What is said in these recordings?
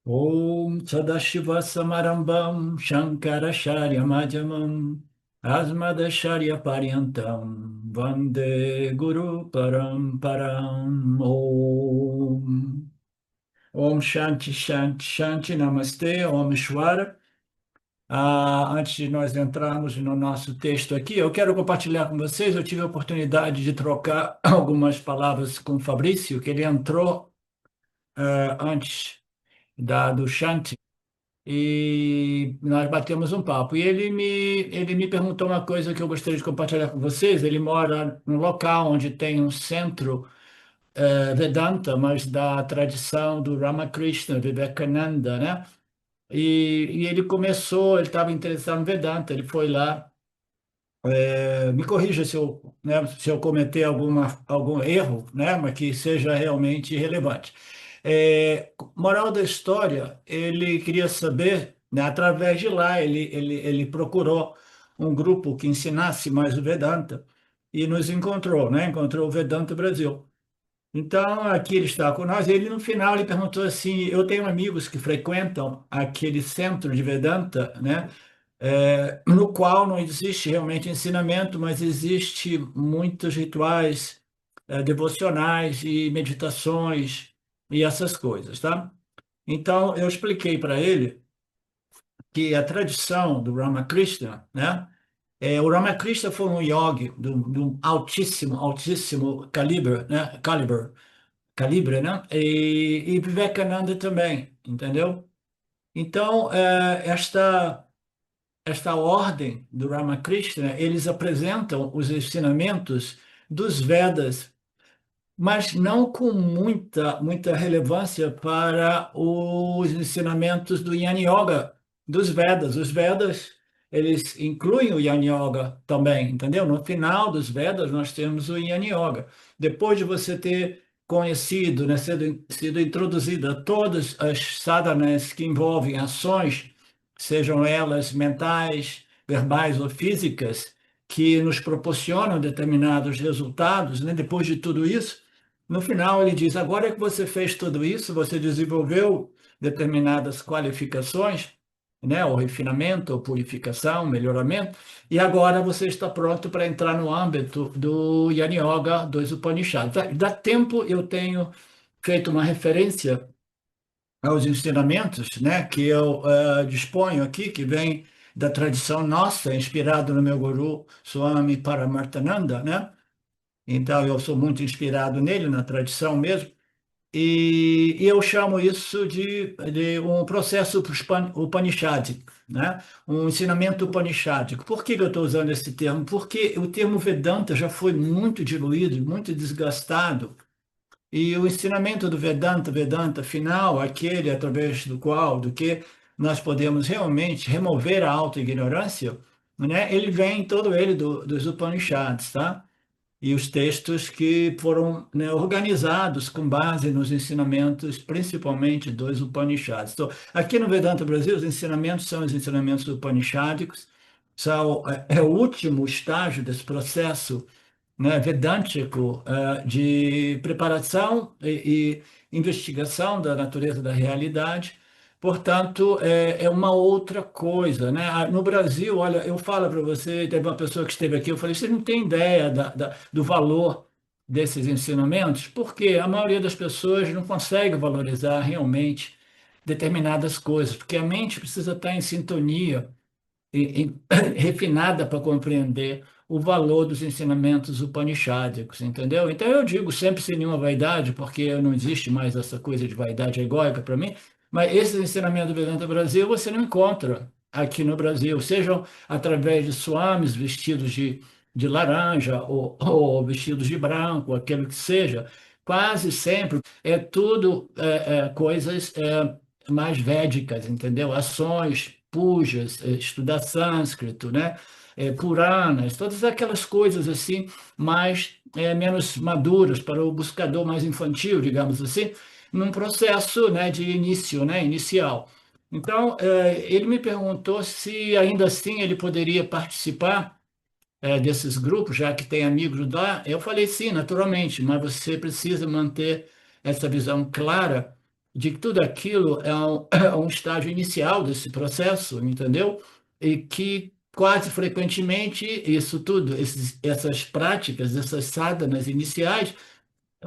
Om Sadashiva Samarambam Shankaracharya Madhyamam Asmadacharya Paryantam Vande Guru Paramparam Om Shanti Shanti Shanti Namastê Om Ishvara. Antes de nós entrarmos no nosso texto aqui, eu quero compartilhar com vocês. Eu tive a oportunidade de trocar algumas palavras com o Fabrício, que ele entrou antes do Shanti. E nós batemos um papo. E ele me perguntou uma coisa que eu gostaria de compartilhar com vocês. Ele mora num local onde tem um centro Vedanta, mas da tradição do Ramakrishna, Vivekananda, né? E ele estava interessado no Vedanta, ele foi lá. Me corrija se eu, né, se eu cometer algum erro, né, mas que seja realmente relevante. Moral da história, ele queria saber, né, através de lá, ele procurou um grupo que ensinasse mais o Vedanta e nos encontrou, né, encontrou o Vedanta Brasil. Então, aqui ele está com nós. Ele, no final, ele perguntou assim: eu tenho amigos que frequentam aquele centro de Vedanta, né? No qual não existe realmente ensinamento, mas existe muitos rituais, devocionais e meditações e essas coisas, tá? Então, eu expliquei para ele que a tradição do Ramakrishna, né? O Ramakrishna foi um yogi de um altíssimo, altíssimo calibre, né? E Vivekananda também, entendeu? Então, esta ordem do Ramakrishna, eles apresentam os ensinamentos dos Vedas, mas não com muita relevância para os ensinamentos do Jnana Yoga dos Vedas. Os Vedas, eles incluem o Jnana Yoga também, entendeu? No final dos Vedas, nós temos o Jnana Yoga. Depois de você ter conhecido, né, sido introduzida a todas as sadhanas que envolvem ações, sejam elas mentais, verbais ou físicas, que nos proporcionam determinados resultados, né? Depois de tudo isso, no final, ele diz: agora que você fez tudo isso, você desenvolveu determinadas qualificações, né, ou refinamento, ou purificação, melhoramento, e agora você está pronto para entrar no âmbito do Jnana Yoga, dos Upanishads. Dá tempo, eu tenho feito uma referência aos ensinamentos, né, que eu disponho aqui, que vem da tradição nossa, inspirado no meu guru Swami Paramarthananda, né? Então, eu sou muito inspirado nele, na tradição mesmo, e eu chamo isso de um processo upanishádico, né? Um ensinamento upanishádico. Por que que eu estou usando esse termo? Porque o termo Vedanta já foi muito diluído, muito desgastado, e o ensinamento do Vedanta final, aquele através do que nós podemos realmente remover a autoignorância, né? Ele vem todo ele dos Upanishads, tá? E os textos que foram, né, organizados com base nos ensinamentos, principalmente dos Upanishads. Então, aqui no Vedanta Brasil, os ensinamentos são os ensinamentos upanishádicos, é o último estágio desse processo, né, vedântico, de preparação e investigação da natureza da realidade. Portanto, é uma outra coisa, né? No Brasil, olha, eu falo para você, teve uma pessoa que esteve aqui, eu falei: você não tem ideia do valor desses ensinamentos, porque a maioria das pessoas não consegue valorizar realmente determinadas coisas, porque a mente precisa estar em sintonia refinada para compreender o valor dos ensinamentos upanishádicos, entendeu? Então eu digo sempre sem nenhuma vaidade, porque não existe mais essa coisa de vaidade egóica para mim, mas esses ensinamentos do Vedanta Brasil você não encontra aqui no Brasil, sejam através de swamis vestidos de laranja ou vestidos de branco, aquilo que seja, quase sempre é tudo coisas mais védicas, entendeu? Ações, pujas, estudar sânscrito, né? Puranas, todas aquelas coisas assim, mais menos maduras para o buscador mais infantil, digamos assim, num processo, né, de início, né, inicial. Então, ele me perguntou se ainda assim ele poderia participar desses grupos, já que tem amigos lá. Eu falei sim, naturalmente, mas você precisa manter essa visão clara de que tudo aquilo é um estágio inicial desse processo, entendeu? E que quase frequentemente isso tudo, essas práticas, essas sadhanas iniciais,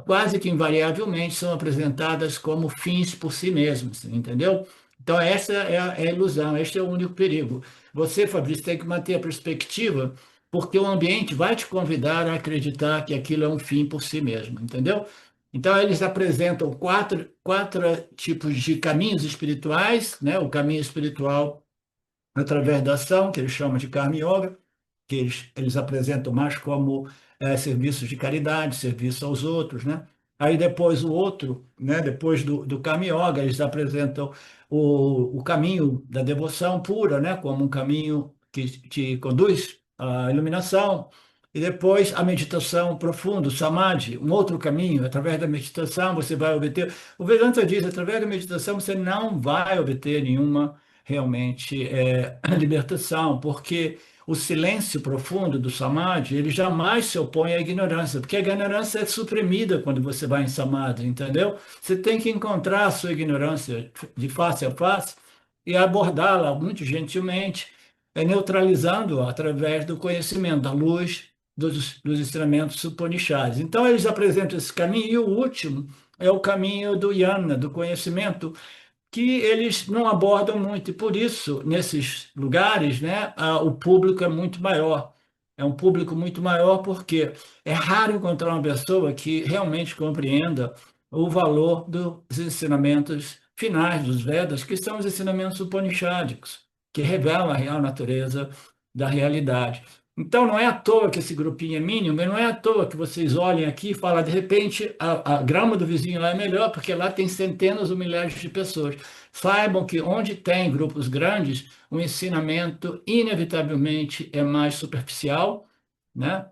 quase que invariavelmente são apresentadas como fins por si mesmos, entendeu? Então, essa é a ilusão, este é o único perigo. Você, Fabrício, tem que manter a perspectiva, porque o ambiente vai te convidar a acreditar que aquilo é um fim por si mesmo, entendeu? Então, eles apresentam quatro tipos de caminhos espirituais, né? O caminho espiritual através da ação, que eles chamam de Karma Yoga, que eles apresentam mais como serviços de caridade, serviço aos outros, né? Aí depois o outro, né? Depois do Karma Yoga, eles apresentam o caminho da devoção pura, né? Como um caminho que te conduz à iluminação. E depois a meditação profunda, o Samadhi, um outro caminho. Através da meditação você vai obter. O Vedanta diz, através da meditação você não vai obter nenhuma realmente libertação, porque o silêncio profundo do Samadhi, ele jamais se opõe à ignorância, porque a ignorância é suprimida quando você vai em Samadhi, entendeu? Você tem que encontrar a sua ignorância de face a face e abordá-la muito gentilmente, neutralizando-a através do conhecimento, da luz, dos ensinamentos Upanishads. Então, eles apresentam esse caminho, e o último é o caminho do Jnana, do conhecimento, que eles não abordam muito, e por isso, nesses lugares, né, o público é muito maior. É um público muito maior porque é raro encontrar uma pessoa que realmente compreenda o valor dos ensinamentos finais dos Vedas, que são os ensinamentos upanishádicos, que revelam a real natureza da realidade. Então, não é à toa que esse grupinho é mínimo, e não é à toa que vocês olhem aqui e falam, de repente, a grama do vizinho lá é melhor, porque lá tem centenas ou milhares de pessoas. Saibam que onde tem grupos grandes, o ensinamento inevitavelmente é mais superficial, né?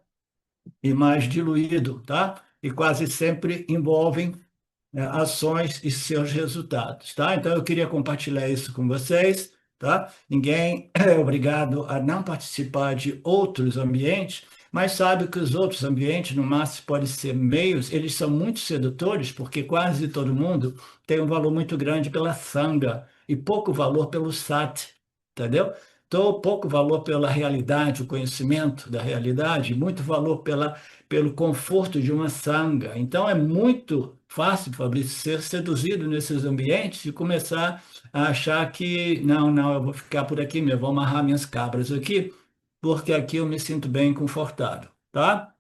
E mais diluído, tá? E quase sempre envolvem ações e seus resultados, tá? Então eu queria compartilhar isso com vocês, tá? Ninguém é obrigado a não participar de outros ambientes, mas sabe que os outros ambientes, no máximo, podem ser meios, eles são muito sedutores, porque quase todo mundo tem um valor muito grande pela sanga e pouco valor pelo sat, entendeu? Então, pouco valor pela realidade, o conhecimento da realidade, muito valor pelo conforto de uma sanga. Então, é muito fácil, Fabrício, ser seduzido nesses ambientes e começar a achar que, não, não, eu vou ficar por aqui mesmo, vou amarrar minhas cabras aqui, porque aqui eu me sinto bem confortável, tá?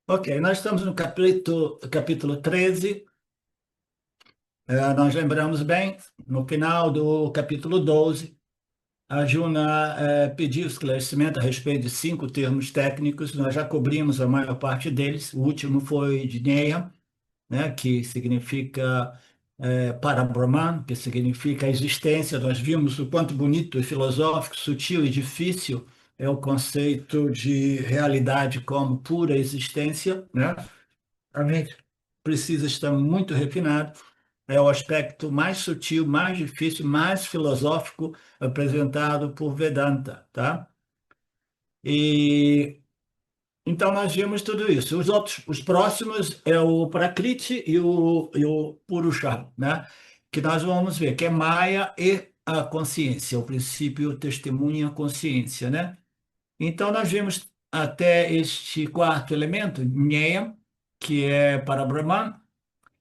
Ok, nós estamos no capítulo 13. Nós lembramos bem, no final do capítulo 12, a Juna pediu esclarecimento a respeito de 5 termos técnicos, nós já cobrimos a maior parte deles, o último foi de Neha, né, que significa para-Brahman, que significa a existência. Nós vimos o quanto bonito e filosófico, sutil e difícil é o conceito de realidade como pura existência, né? A gente precisa estar muito refinado. É o aspecto mais sutil, mais difícil, mais filosófico apresentado por Vedanta, tá? E então nós vimos tudo isso. Os outros, os próximos é o Prakriti e o Purusha, né? Que nós vamos ver, que é Maya e a consciência, o princípio testemunha a consciência, né? Então nós vimos até este quarto elemento, Jnana, que é para Brahman,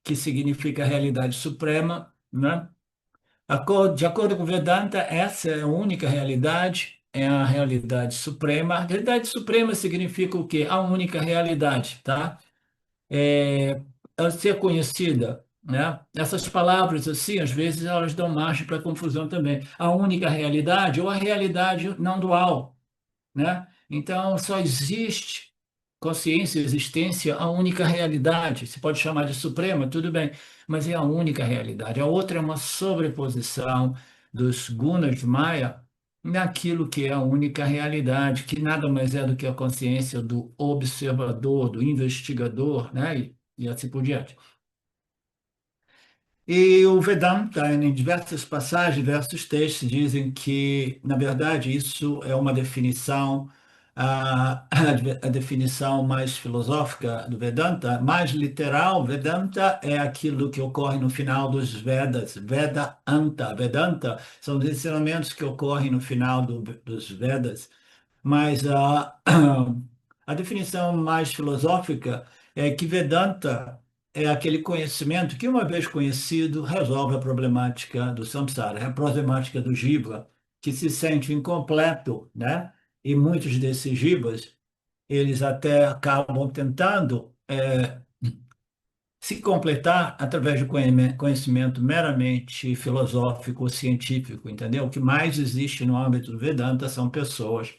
que significa realidade suprema, né? De acordo com Vedanta, essa é a única realidade, é a realidade suprema. A realidade suprema significa o quê? A única realidade, tá? A ser conhecida, né? Essas palavras, assim, às vezes elas dão margem para confusão também. A única realidade ou a realidade não dual, né? Então, só existe consciência, existência, a única realidade. Você pode chamar de suprema, tudo bem, mas é a única realidade. A outra é uma sobreposição dos gunas de Maya naquilo que é a única realidade, que nada mais é do que a consciência do observador, do investigador, né? E assim por diante. E o Vedanta, em diversas passagens, diversos textos, dizem que, na verdade, isso é uma definição, a definição mais filosófica do Vedanta, mais literal. Vedanta é aquilo que ocorre no final dos Vedas, Vedanta. Vedanta são os ensinamentos que ocorrem no final dos Vedas, mas a definição mais filosófica é que Vedanta é aquele conhecimento que, uma vez conhecido, resolve a problemática do samsara, a problemática do jiva, que se sente incompleto, né? E muitos desses jivas, eles até acabam tentando se completar através de conhecimento meramente filosófico ou científico, entendeu? O que mais existe no âmbito do Vedanta são pessoas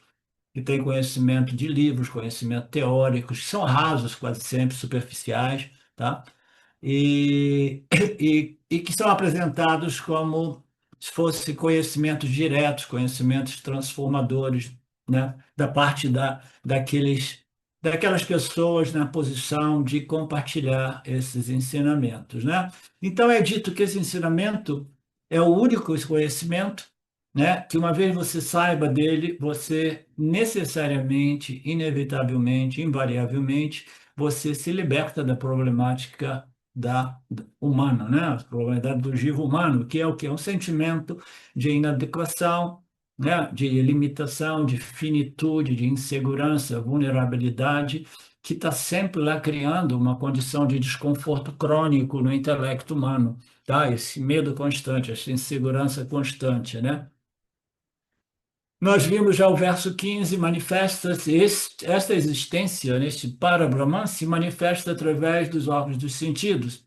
que têm conhecimento de livros, conhecimento teóricos, que são rasos quase sempre, superficiais, tá? E, e que são apresentados como se fossem conhecimentos diretos, conhecimentos transformadores, né? Da parte daquelas pessoas na posição de compartilhar esses ensinamentos, né? Então é dito que esse ensinamento é o único conhecimento, né? Que uma vez você saiba dele, você necessariamente, inevitavelmente, invariavelmente, você se liberta da problemática humana, né? A probabilidade do vivo humano, que é o que? É um sentimento de inadequação, né? De limitação, de finitude, de insegurança, vulnerabilidade, que está sempre lá criando uma condição de desconforto crônico no intelecto humano, tá? Esse medo constante, essa insegurança constante, né? Nós vimos já o verso 15, manifesta-se, esta existência, neste para-Brahman, se manifesta através dos órgãos dos sentidos.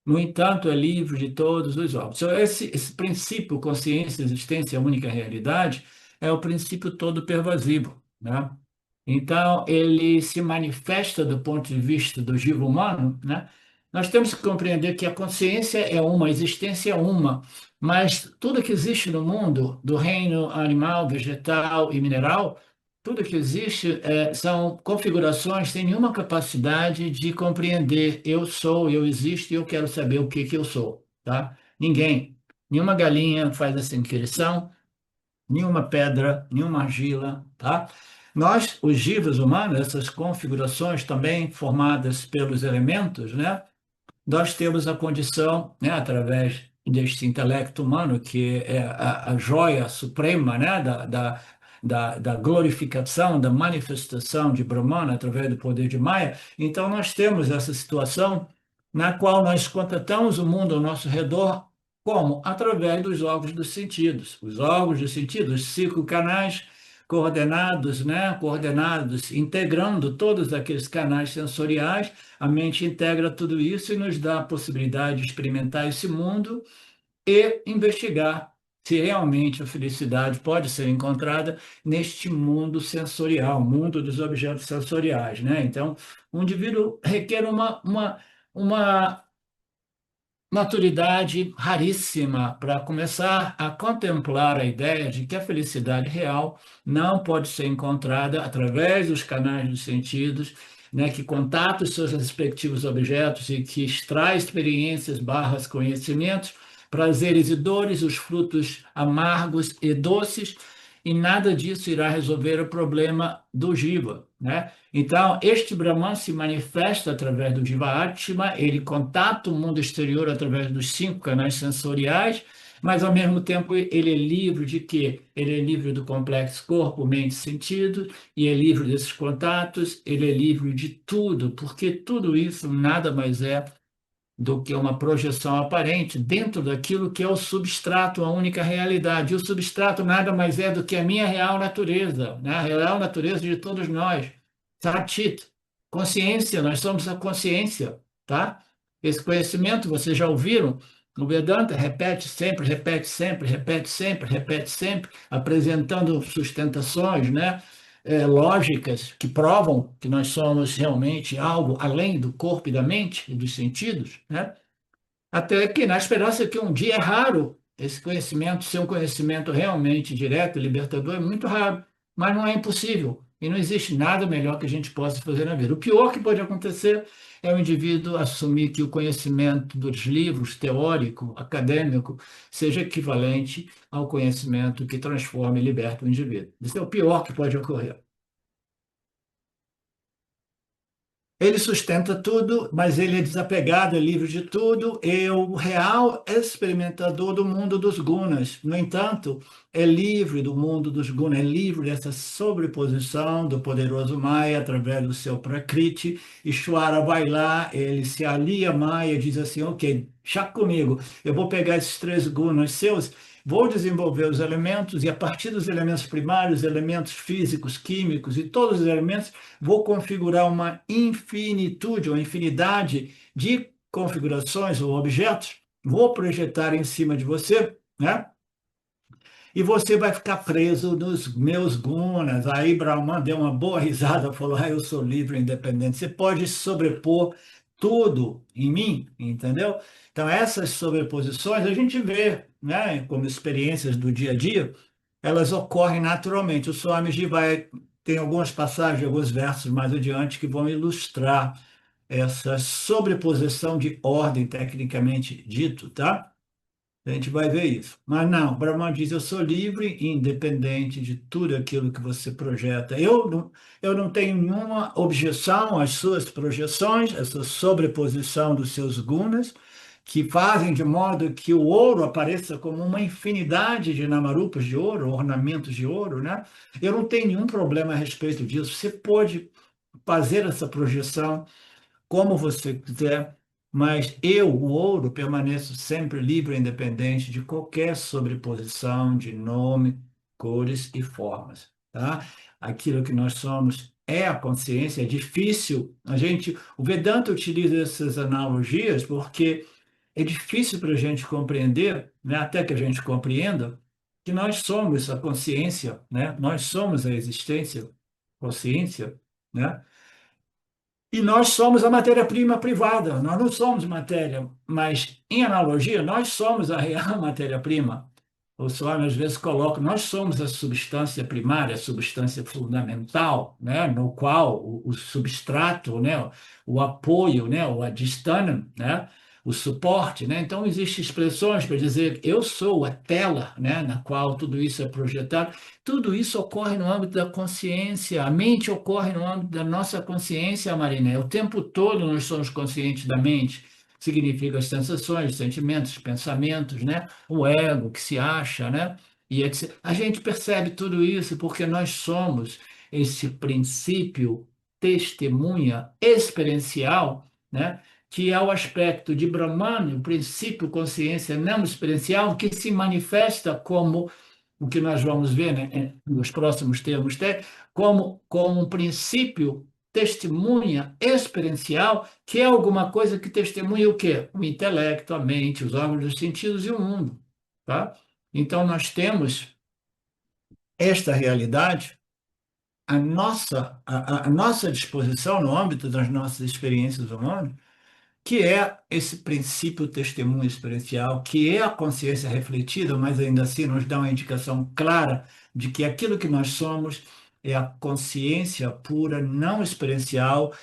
No entanto, é livre de todos os órgãos. Então, esse princípio, consciência, existência, única realidade, é o princípio todo pervasivo, né? Então, ele se manifesta do ponto de vista do jiva humano, né? Nós temos que compreender que a consciência é uma, a existência é uma, mas tudo que existe no mundo, do reino animal, vegetal e mineral, tudo que existe são configurações sem nenhuma capacidade de compreender eu sou, eu existo e eu quero saber o que que eu sou, tá? Ninguém, nenhuma galinha faz essa inquirição, nenhuma pedra, nenhuma argila, tá? Nós, os jivas humanos, essas configurações também formadas pelos elementos, né? Nós temos a condição, né, através deste intelecto humano, que é a joia suprema, né, da glorificação, da manifestação de Brahmana através do poder de Maya. Então, nós temos essa situação na qual nós contatamos o mundo ao nosso redor, como? Através dos órgãos dos sentidos. Os órgãos dos sentidos, os 5 canais coordenados, né, coordenados, integrando todos aqueles canais sensoriais. A mente integra tudo isso e nos dá a possibilidade de experimentar esse mundo e investigar se realmente a felicidade pode ser encontrada neste mundo sensorial, mundo dos objetos sensoriais, né? Então, o indivíduo requer uma maturidade raríssima para começar a contemplar a ideia de que a felicidade real não pode ser encontrada através dos canais dos sentidos, né, que contata os seus respectivos objetos e que extrai experiências barras conhecimentos, prazeres e dores, os frutos amargos e doces, e nada disso irá resolver o problema do jiva, né? Então, este Brahman se manifesta através do Jiva-Atma, ele contata o mundo exterior através dos 5 canais sensoriais, mas, ao mesmo tempo, ele é livre de quê? Ele é livre do complexo corpo, mente e sentido, e é livre desses contatos, ele é livre de tudo, porque tudo isso nada mais é do que uma projeção aparente dentro daquilo que é o substrato, a única realidade. E o substrato nada mais é do que a minha real natureza, né? A real natureza de todos nós. Satit, consciência, nós somos a consciência, tá? Esse conhecimento, vocês já ouviram? O Vedanta repete sempre, repete sempre, repete sempre, repete sempre, apresentando sustentações, né? Lógicas que provam que nós somos realmente algo além do corpo e da mente e dos sentidos, né? Até que na esperança que um dia é raro esse conhecimento ser um conhecimento realmente direto, libertador, é muito raro, mas não é impossível. E não existe nada melhor que a gente possa fazer na vida. O pior que pode acontecer é o indivíduo assumir que o conhecimento dos livros, teórico, acadêmico, seja equivalente ao conhecimento que transforma e liberta o indivíduo. Isso é o pior que pode ocorrer. Ele sustenta tudo, mas ele é desapegado, é livre de tudo, é o real experimentador do mundo dos gunas. No entanto, é livre do mundo dos gunas, é livre dessa sobreposição do poderoso Maya através do seu Prakriti. Ishvara vai lá, ele se alia a Maya, diz assim: ok, chá comigo, eu vou pegar esses três gunas seus. Vou desenvolver os elementos e, a partir dos elementos primários, elementos físicos, químicos e todos os elementos, vou configurar uma infinitude, uma infinidade de configurações ou objetos, vou projetar em cima de você, né? E você vai ficar preso nos meus gunas. Aí Brahman deu uma boa risada, falou: eu sou livre e independente. Você pode sobrepor tudo em mim, entendeu? Então, essas sobreposições a gente vê, né, como experiências do dia a dia, elas ocorrem naturalmente. O Swamiji tem algumas passagens, alguns versos mais adiante que vão ilustrar essa sobreposição de ordem, tecnicamente dito, tá? A gente vai ver isso. Mas não, Brahma diz: eu sou livre e independente de tudo aquilo que você projeta. Eu não tenho nenhuma objeção às suas projeções, essa sobreposição dos seus gunas, que fazem de modo que o ouro apareça como uma infinidade de namarupas de ouro, ornamentos de ouro, né? Eu não tenho nenhum problema a respeito disso. Você pode fazer essa projeção como você quiser, mas eu, o ouro, permaneço sempre livre e independente de qualquer sobreposição de nome, cores e formas, tá? Aquilo que nós somos é a consciência. É difícil, o Vedanta utiliza essas analogias porque é difícil para a gente compreender, né, até que a gente compreenda, que nós somos a consciência, né? Nós somos a existência, consciência, né? E nós somos a matéria-prima privada, nós não somos matéria, mas em analogia, nós somos a real matéria-prima. O Swami às vezes coloca, nós somos a substância primária, a substância fundamental, né, no qual o substrato, né, o apoio, né, o adstanam, né, o suporte, né? Então existem expressões para dizer eu sou a tela, né, na qual tudo isso é projetado. Tudo isso ocorre no âmbito da consciência. A mente ocorre no âmbito da nossa consciência, Marina. O tempo todo nós somos conscientes da mente. Significa as sensações, os sentimentos, os pensamentos, né? O ego que se acha, né? E etc. A gente percebe tudo isso porque nós somos esse princípio testemunha experiencial, né? Que é o aspecto de Brahman, o princípio consciência não experiencial, que se manifesta como o que nós vamos ver, né, nos próximos termos, como um princípio testemunha experiencial, que é alguma coisa que testemunha o quê? O intelecto, a mente, os órgãos dos sentidos e o mundo, tá? Então, nós temos esta realidade à nossa disposição no âmbito das nossas experiências humanas, que é esse princípio testemunho experiencial, que é a consciência refletida, mas ainda assim nos dá uma indicação clara de que aquilo que nós somos é a consciência pura, não experiencial,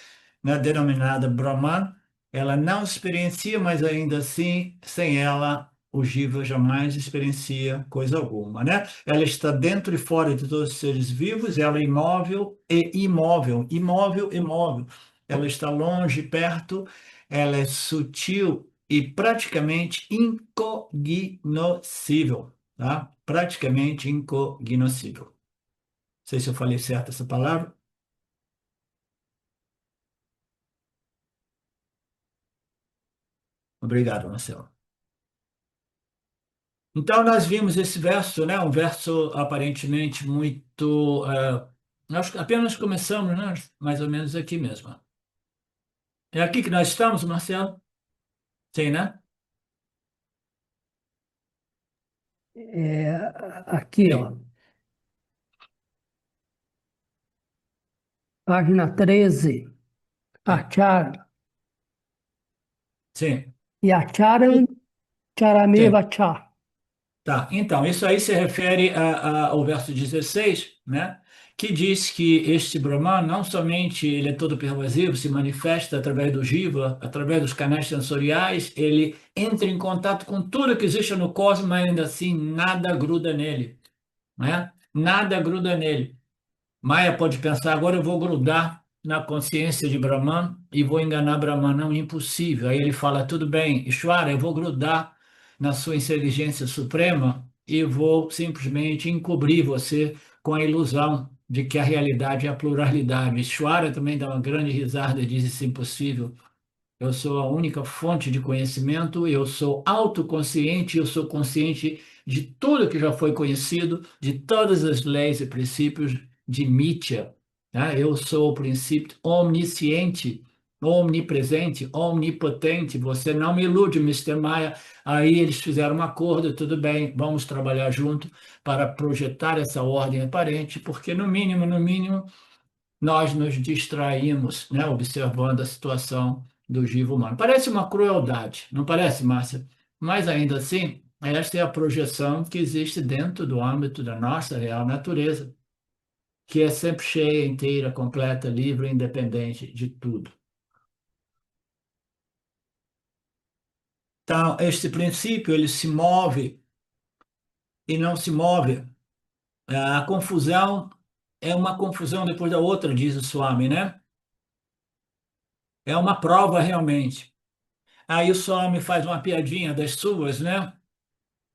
né, denominada Brahman. Ela não experiencia, mas ainda assim, sem ela, o Jiva jamais experiencia coisa alguma, né? Ela está dentro e fora de todos os seres vivos, ela é imóvel e imóvel, imóvel e móvel. Ela está longe, perto, ela é sutil e praticamente incognoscível, tá? Praticamente incognoscível. Não sei se eu falei certo essa palavra. Obrigado, Marcelo. Então, nós vimos esse verso, né? Um verso aparentemente muito. Nós apenas começamos, né? Mais ou menos aqui mesmo. É aqui que nós estamos, Marcelo? Sim, né? É, aqui, ó, Sim, página 13, sim, Achara. sim, E Acharam sim. Charameva Cha. Tá. Então, isso aí se refere ao verso 16, né? que diz que este Brahman não somente ele é todo pervasivo, se manifesta através do jiva, através dos canais sensoriais, ele entra em contato com tudo que existe no cosmos, mas ainda assim nada gruda nele, né? Nada gruda nele. Maia pode pensar, agora eu vou grudar na consciência de Brahman e vou enganar Brahman. Não, impossível. Aí ele fala, tudo bem, Ishvara, eu vou grudar na sua inteligência suprema e vou simplesmente encobrir você com a ilusão de que a realidade é a pluralidade. Ishvara também dá uma grande risada e diz isso é impossível. Eu sou a única fonte de conhecimento, eu sou autoconsciente, eu sou consciente de tudo que já foi conhecido, de todas as leis e princípios de Mitya, tá? Eu sou o princípio omnisciente, omnipresente, omnipotente. Você não me ilude, Mister Maia. Aí eles fizeram um acordo, tudo bem, vamos trabalhar junto para projetar essa ordem aparente, porque no mínimo, nós nos distraímos, né, observando a situação do vivo humano. Parece uma crueldade, não parece, Márcia? Mas ainda assim, esta é a projeção que existe dentro do âmbito da nossa real natureza, que é sempre cheia, inteira, completa, livre, independente de tudo. Então, este princípio, ele se move e não se move. A confusão é uma confusão depois da outra, diz o Swami, né? É uma prova realmente. Aí o Swami faz uma piadinha das suas, né?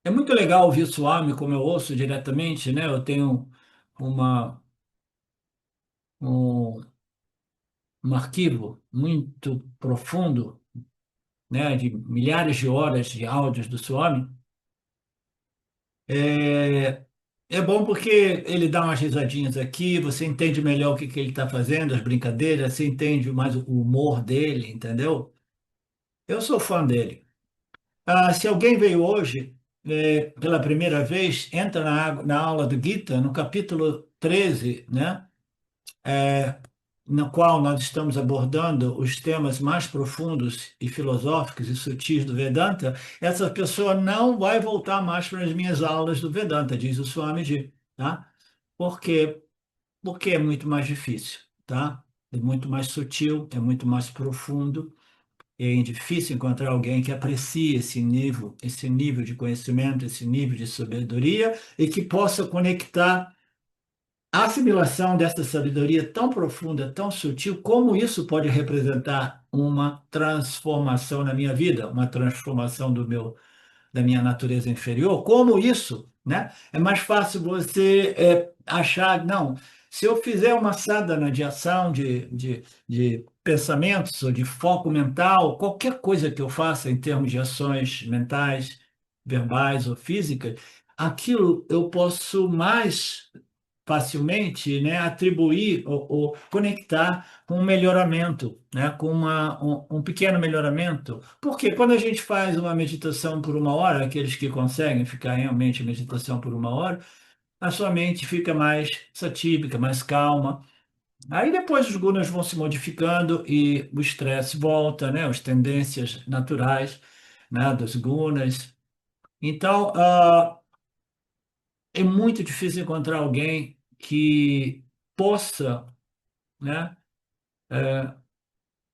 É muito legal ouvir o Swami, como eu ouço diretamente, né? Eu tenho uma, um, um arquivo muito profundo, né? De milhares de horas de áudios do Swami. É, é bom porque ele dá umas risadinhas aqui, você entende melhor o que que ele está fazendo, as brincadeiras, você entende mais o humor dele, entendeu? Eu sou fã dele. Se alguém veio hoje, pela primeira vez, entra na aula do Gita, no capítulo 13, né? No qual nós estamos abordando os temas mais profundos e filosóficos e sutis do Vedanta, essa pessoa não vai voltar mais para as minhas aulas do Vedanta, diz o Swamiji, tá? Por quê? Porque é muito mais difícil, tá? É muito mais sutil, é muito mais profundo. É difícil encontrar alguém que aprecie esse nível de conhecimento, esse nível de sabedoria e que possa conectar a assimilação dessa sabedoria tão profunda, tão sutil, como isso pode representar uma transformação na minha vida, uma transformação da minha natureza inferior, como isso, né? É mais fácil você achar, não, se eu fizer uma sadhana de ação, de pensamentos ou de foco mental, qualquer coisa que eu faça em termos de ações mentais, verbais ou físicas, aquilo eu posso mais facilmente, né, atribuir ou conectar com um melhoramento, né, com um pequeno melhoramento. Porque quando a gente faz uma meditação por uma hora, aqueles que conseguem ficar realmente em meditação por uma hora, a sua mente fica mais satívica, mais calma. Aí depois os gunas vão se modificando e o estresse volta, né, as tendências naturais, né, dos gunas. Então, é muito difícil encontrar alguém que possa, né,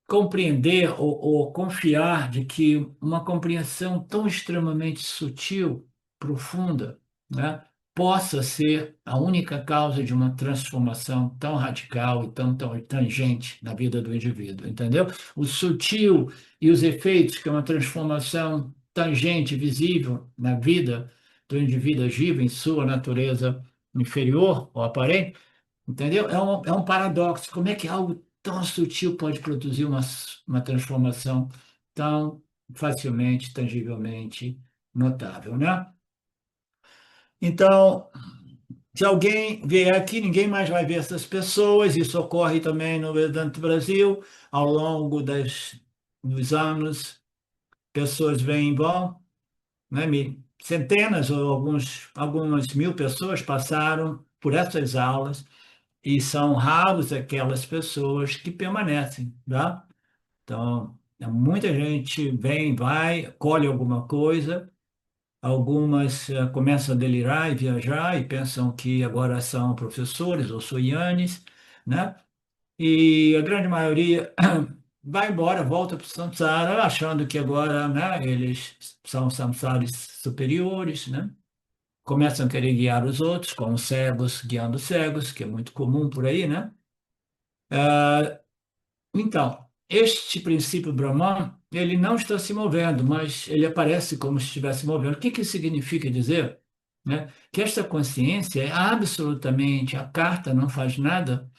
compreender ou confiar de que uma compreensão tão extremamente sutil, profunda, né, possa ser a única causa de uma transformação tão radical e tão tangente na vida do indivíduo, entendeu? O sutil e os efeitos que uma transformação tangente, visível na vida do indivíduo agivo em sua natureza inferior ou aparente. Entendeu? É um paradoxo. Como é que algo tão sutil pode produzir uma transformação tão facilmente, tangivelmente notável, né? Então, se alguém vier aqui, ninguém mais vai ver essas pessoas. Isso ocorre também no Vedanta Brasil, ao longo dos anos, pessoas vêm e vão, né? Centenas ou algumas mil pessoas passaram por essas aulas e são raros aquelas pessoas que permanecem, tá? Então, muita gente vem, vai, colhe alguma coisa Algumas começam a delirar e viajar e pensam que agora são professores ou suyanes, né? E a grande maioria vai embora, volta para o samsara, achando que agora, né, eles são samsaris superiores, né? Começam a querer guiar os outros, como cegos guiando cegos, que é muito comum por aí, né? Então, este princípio Brahman, ele não está se movendo, mas ele aparece como se estivesse movendo. O que que isso significa dizer? Né? Que esta consciência é absolutamente, a carta não faz nada,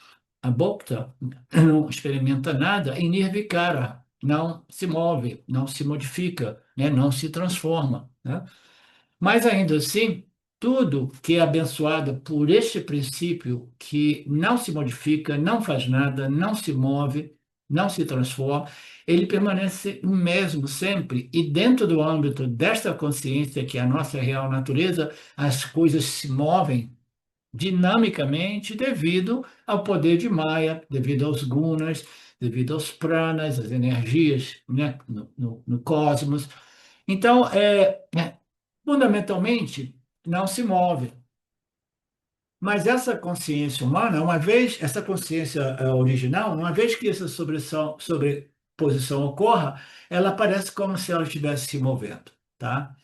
a bhokta não experimenta nada, e nirvikara, não se move, não se modifica, né? Não se transforma, né? Mas ainda assim, tudo que é abençoado por este princípio que não se modifica, não faz nada, não se move, não se transforma, ele permanece o mesmo sempre. E dentro do âmbito desta consciência, que é a nossa real natureza, as coisas se movem dinamicamente devido ao poder de Maya, devido aos gunas, devido aos pranas, as energias, né, no cosmos. Então, fundamentalmente, não se move. Mas essa consciência humana, uma vez, essa consciência original, uma vez que essa sobreposição ocorra, ela parece como se ela estivesse se movendo, tá?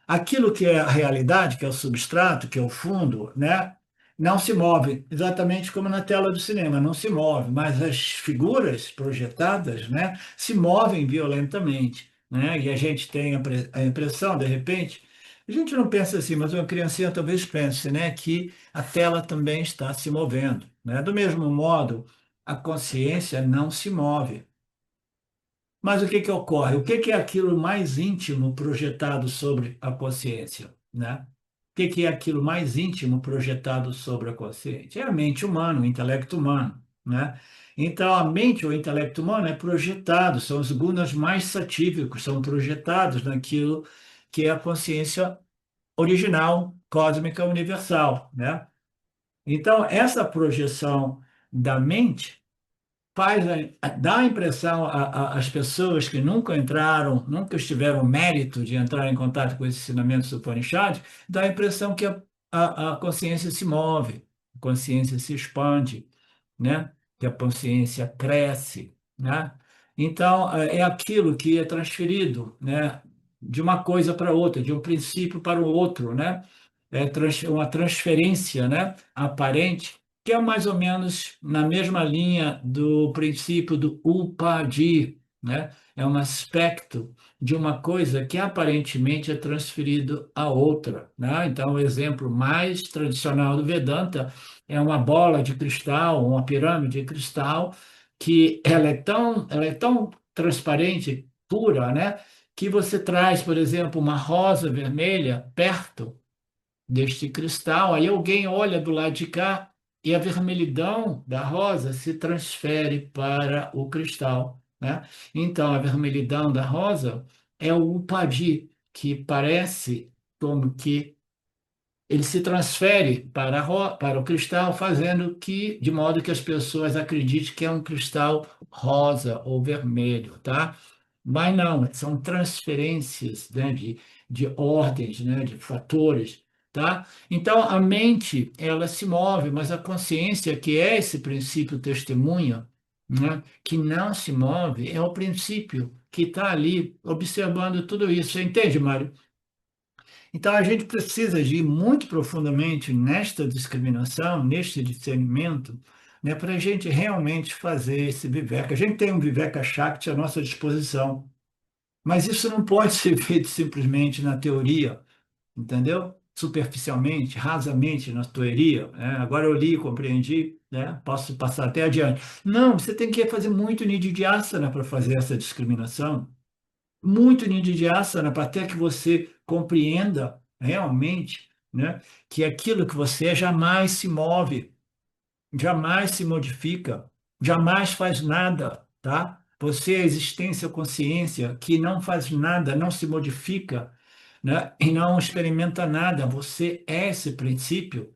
Aquilo que é a realidade, que é o substrato, que é o fundo, né, não se move, exatamente como na tela do cinema, não se move, mas as figuras projetadas, né, se movem violentamente, né, e a gente tem a impressão, de repente, a gente não pensa assim, mas uma criancinha talvez pense, né, que a tela também está se movendo, né? Do mesmo modo, a consciência não se move. Mas o que que ocorre? O que que é aquilo mais íntimo projetado sobre a consciência, né? O que que é aquilo mais íntimo projetado sobre a consciência? É a mente humana, o intelecto humano, né? Então, a mente ou o intelecto humano é projetado, são os gunas mais satívicos, são projetados naquilo que é a consciência original, cósmica, universal, né? Então, essa projeção da mente faz dá a impressão às pessoas que nunca entraram, nunca tiveram mérito de entrar em contato com esses ensinamentos do Upanishad, dá a impressão que a consciência se move, a consciência se expande, né? Que a consciência cresce, né? Então, é aquilo que é transferido, né? De uma coisa para outra, de um princípio para o outro, né? É uma transferência, né? Aparente, que é mais ou menos na mesma linha do princípio do upadi, né? É um aspecto de uma coisa que aparentemente é transferido a outra, né? Então, o exemplo mais tradicional do Vedanta é uma bola de cristal, uma pirâmide de cristal, que ela é tão transparente, pura, né? Que você traz, por exemplo, uma rosa vermelha perto deste cristal, aí alguém olha do lado de cá e a vermelhidão da rosa se transfere para o cristal, né? Então, a vermelhidão da rosa é o upadi, que parece como que ele se transfere para o cristal, fazendo que, de modo que as pessoas acreditem que é um cristal rosa ou vermelho, tá? Mas não, são transferências, né, de ordens, né, de fatores, tá? Então, a mente, ela se move, mas a consciência, que é esse princípio testemunha, né, que não se move, é o princípio que está ali observando tudo isso. Você entende, Mário? Então, a gente precisa de ir muito profundamente nesta discriminação, neste discernimento, né, para a gente realmente fazer esse Viveka. A gente tem um Viveka Shakti à nossa disposição, mas isso não pode ser feito simplesmente na teoria, entendeu? Superficialmente, rasamente na teoria, né? Agora eu li, compreendi, né? Posso passar até adiante. Não, você tem que fazer muito nididhyasana para fazer essa discriminação, muito nididhyasana para até que você compreenda realmente, né, que aquilo que você é jamais se move, jamais se modifica, jamais faz nada, tá? Você é a existência, a consciência que não faz nada, não se modifica, né? E não experimenta nada. Você é esse princípio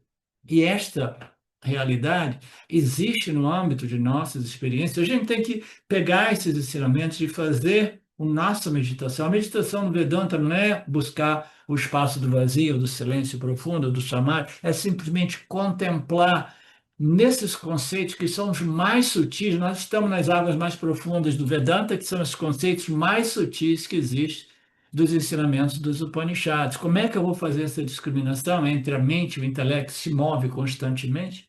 e esta realidade existe no âmbito de nossas experiências. A gente tem que pegar esses ensinamentos e fazer a nossa meditação. A meditação no Vedanta não é buscar o espaço do vazio, do silêncio profundo, do samadhi, é simplesmente contemplar nesses conceitos que são os mais sutis. Nós estamos nas águas mais profundas do Vedanta, que são os conceitos mais sutis que existem dos ensinamentos dos Upanishads. Como é que eu vou fazer essa discriminação entre a mente e o intelecto que se move constantemente,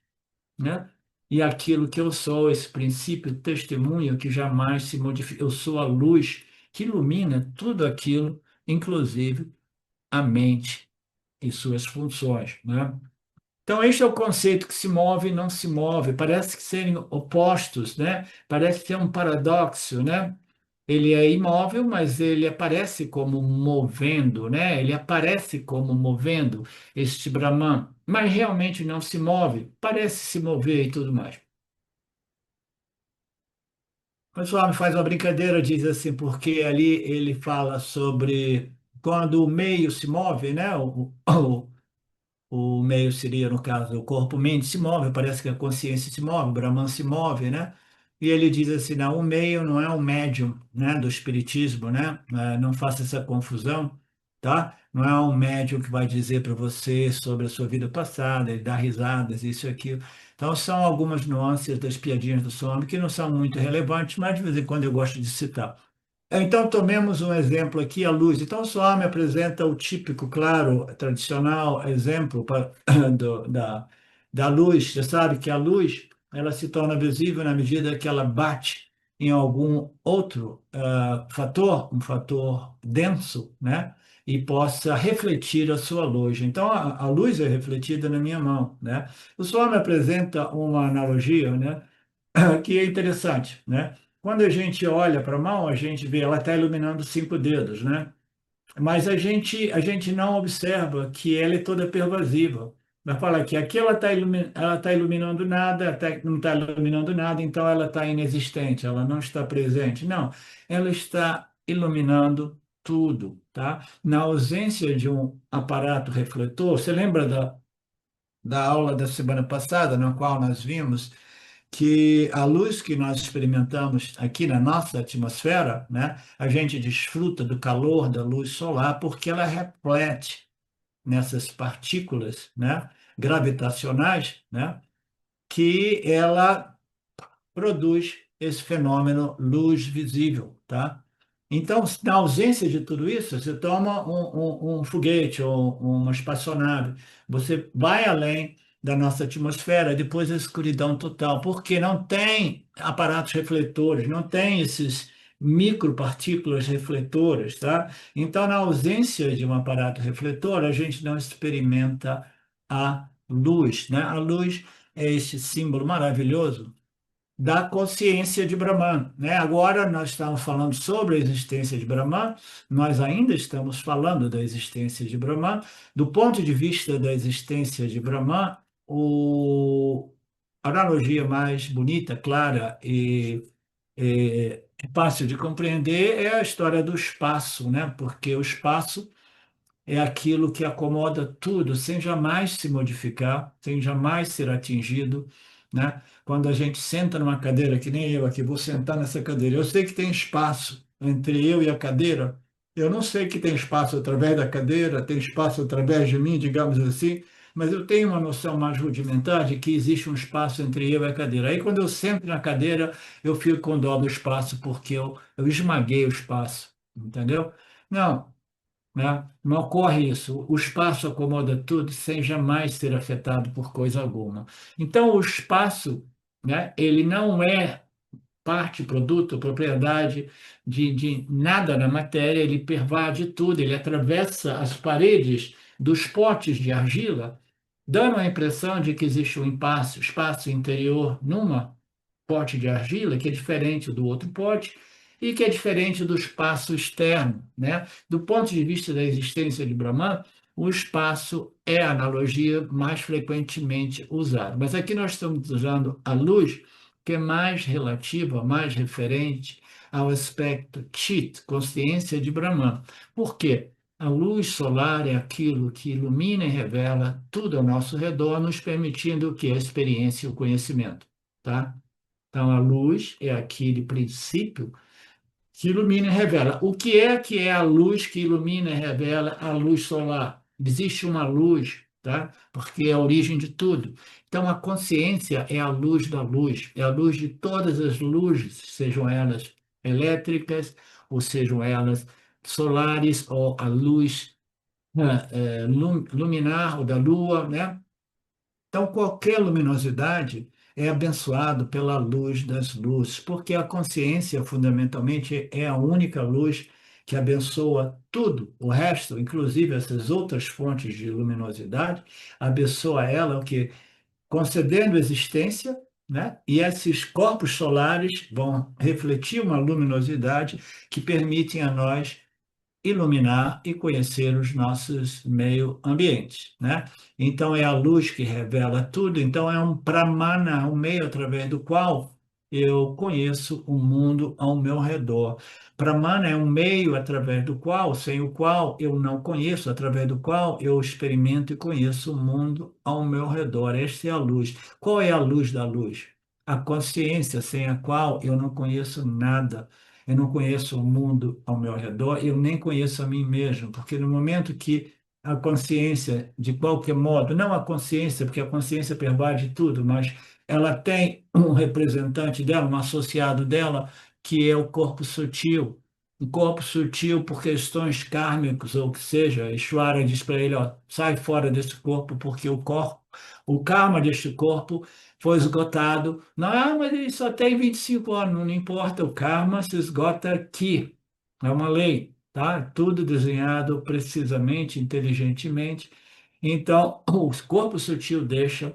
né? E aquilo que eu sou, esse princípio, testemunho que jamais se modifica. Eu sou a luz que ilumina tudo aquilo, inclusive a mente e suas funções, né? Então, este é o conceito que se move e não se move. Parece que serem opostos, né? Parece ter um paradoxo, né? Ele é imóvel, mas ele aparece como movendo, né? Ele aparece como movendo este Brahman, mas realmente não se move, parece se mover e tudo mais. O pessoal me faz uma brincadeira, diz assim, porque ali ele fala sobre quando o meio se move, né? O meio seria, no caso, o corpo-mente se move, parece que a consciência se move, o Brahman se move, né? E ele diz assim, não, o meio não é um médium, né, do espiritismo, né? Não faça essa confusão, tá? Não é um médium que vai dizer para você sobre a sua vida passada, ele dá risadas, isso e aquilo. Então, são algumas nuances das piadinhas do Swami que não são muito relevantes, mas de vez em quando eu gosto de citar. Então, tomemos um exemplo aqui, a luz. Então, o Swami apresenta o típico, claro, tradicional exemplo da luz. Você sabe que a luz ela se torna visível na medida que ela bate em algum outro fator, um fator denso, né? E possa refletir a sua luz. Então, a luz é refletida na minha mão, né? O Swami apresenta uma analogia, né? Que é interessante, né? Quando a gente olha para a mão, a gente vê ela está iluminando 5 dedos, né? Mas a gente não observa que ela é toda pervasiva. Vai falar que aqui ela tá iluminando nada, não está iluminando nada, então ela está inexistente, ela não está presente. Não, ela está iluminando tudo, tá? Na ausência de um aparato refletor, você lembra da aula da semana passada, na qual nós vimos que a luz que nós experimentamos aqui na nossa atmosfera, né, a gente desfruta do calor da luz solar porque ela reflete nessas partículas, né, gravitacionais, né, que ela produz esse fenômeno luz visível, tá? Então, na ausência de tudo isso, você toma um foguete ou uma espaçonave, você vai além da nossa atmosfera, depois a escuridão total, porque não tem aparatos refletores, não tem esses micropartículas refletoras, tá? Então, na ausência de um aparato refletor, a gente não experimenta a luz, né? A luz é esse símbolo maravilhoso da consciência de Brahman, né? Agora nós estamos falando sobre a existência de Brahman, nós ainda estamos falando da existência de Brahman. Do ponto de vista da existência de Brahman, a analogia mais bonita, clara e fácil de compreender é a história do espaço, né? Porque o espaço é aquilo que acomoda tudo, sem jamais se modificar, sem jamais ser atingido, né? Quando a gente senta numa cadeira, que nem eu aqui, vou sentar nessa cadeira, eu sei que tem espaço entre eu e a cadeira, eu não sei que tem espaço através da cadeira, tem espaço através de mim, digamos assim, mas eu tenho uma noção mais rudimentar de que existe um espaço entre eu e a cadeira. Aí, quando eu sento na cadeira, eu fico com dó do espaço, porque eu esmaguei o espaço, entendeu? Não, né? Não ocorre isso. O espaço acomoda tudo sem jamais ser afetado por coisa alguma. Então, o espaço, né, ele não é parte, produto, propriedade de nada na matéria, ele pervade tudo, ele atravessa as paredes dos potes de argila, dando a impressão de que existe um espaço interior numa pote de argila, que é diferente do outro pote e que é diferente do espaço externo, né? Do ponto de vista da existência de Brahman, o espaço é a analogia mais frequentemente usada. Mas aqui nós estamos usando a luz, que é mais relativa, mais referente ao aspecto Chit, consciência de Brahman. Por quê? A luz solar é aquilo que ilumina e revela tudo ao nosso redor, nos permitindo o que? A experiência e o conhecimento, tá? Então, a luz é aquele princípio que ilumina e revela. O que é a luz que ilumina e revela a luz solar? Existe uma luz, tá? Porque é a origem de tudo. Então, a consciência é a luz da luz, é a luz de todas as luzes, sejam elas elétricas, ou sejam elas solares, ou a luz luminar, ou da lua, né? Então, qualquer luminosidade é abençoado pela luz das luzes, porque a consciência, fundamentalmente, é a única luz que abençoa tudo. O resto, inclusive essas outras fontes de luminosidade, abençoa ela, o que concedendo existência, né? E esses corpos solares vão refletir uma luminosidade que permitem a nós iluminar e conhecer os nossos meio ambientes, né? Então é a luz que revela tudo, então é um pramana, um meio através do qual eu conheço o mundo ao meu redor. Pramana é um meio através do qual, sem o qual eu não conheço, através do qual eu experimento e conheço o mundo ao meu redor. Esta é a luz. Qual é a luz da luz? A consciência sem a qual eu não conheço nada. Eu não conheço o mundo ao meu redor, eu nem conheço a mim mesmo, porque no momento que a consciência, de qualquer modo, não a consciência, porque a consciência pervade tudo, mas ela tem um representante dela, um associado dela, que é o corpo sutil. O corpo sutil, por questões kármicas ou o que seja, Ishvara diz para ele, ó, sai fora desse corpo, porque o karma deste corpo foi esgotado. Não, mas ele só tem 25 anos, não importa, o karma se esgota aqui. É uma lei, tá? Tudo desenhado precisamente, inteligentemente. Então, o corpo sutil deixa,